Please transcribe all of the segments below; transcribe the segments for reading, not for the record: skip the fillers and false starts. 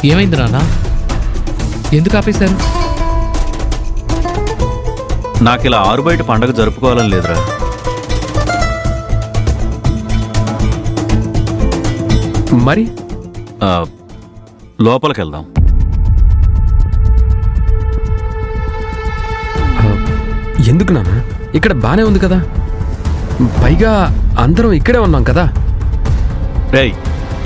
ఏమైంది నాన్న? ఎందుకు ఆపేశారు? నాకిలా ఆరుబయట పండగ జరుపుకోవాలని లేదురా. మరి లోపలికెళ్దాం. ఎందుకు నాన్న? ఇక్కడ బానే ఉంది కదా, పైగా అందరం ఇక్కడే ఉన్నాం కదా. రేయ్,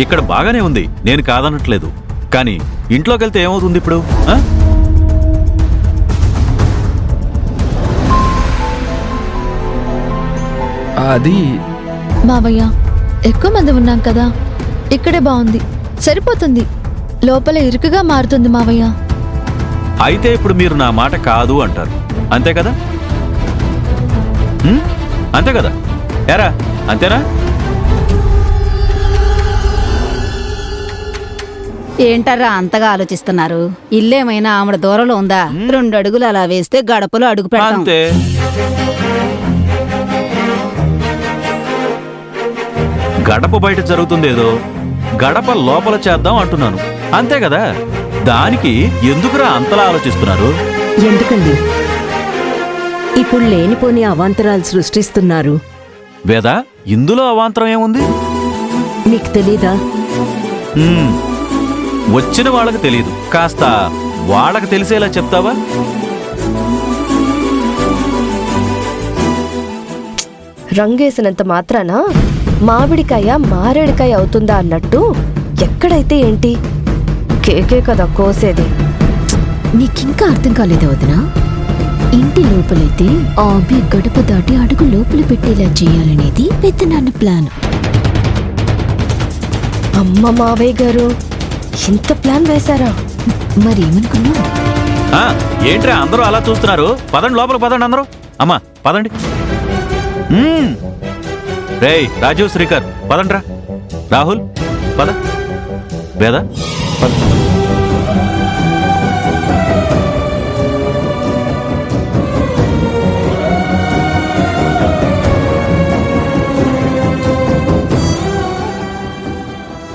ఇక్కడ బాగానే ఉంది, నేను కాదనట్లేదు. కానీ ఇంట్లోకి వెళ్తే ఏమవుతుంది ఇప్పుడు? అది మావయ్య, ఎక్కువ మంది ఉన్నాం కదా, ఇక్కడే బాగుంది, సరిపోతుంది. లోపల ఇరుకుగా మారుతుంది మావయ్య. అయితే ఇప్పుడు మీరు నా మాట కాదు అంటారు, అంతే కదా? అంతే కదా? ఎరా, అంతేనా? ఏంటర్రా అంతగా ఆలోచిస్తున్నారు? ఇల్లేమైనా ఆవిడ దూరంలో ఉందా? 2 అడుగులు అలా వేస్తే గడపలో అడుగు పెడతాం. అంతే. గడప బయట జరుగుతుందేదో గడప లోపల చేద్దాం అంటున్నాను, అంతే కదా? దానికి ఎందుకురా అంతలా ఆలోచిస్తున్నారు? ఎందుకండి ఇప్పుడు లేనిపోని అవాంతరాలు సృష్టిస్తున్నారు? వేద, ఇందులో అవాంతరం ఏముంది? నీకు తెలీదా? వచ్చిన వాళ్ళకి తెలీదు, కాస్త వాళ్ళకి తెలిసేలా చెప్తావా? రంగేసినంత మాత్రాన మామిడికాయ మారేడికాయ అవుతుందా అన్నట్టు ఎక్కడైతే ఏంటి, కేకే కదా కోసేది. నీకింకా అర్థం కాలేదా వదినా? ఇంటి లోపలైతే ఆమె గడప దాటి అడుగు లోపల పెట్టేలా చేయాలనేది పెద్దనాన్న ప్లాన్. అమ్మ మావయ్య గారు ఇంత ప్లాన్ వేశారా? మరేమనుకున్నావు? ఏంట్రా అందరూ అలా చూస్తున్నారు? పదండి, లోపలికి పదండి అందరూ. అమ్మా పదండి. రేయ్ రాజు, శ్రీకర్ పదండ్రా. రాహుల్ పద. వేద పద.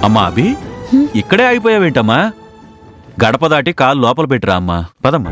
అమ్మా అభి, ఇక్కడే అయిపోయావేంటమ్మా? గడప దాటి కాలు లోపల పెట్టిరా అమ్మా. పదమ్మా.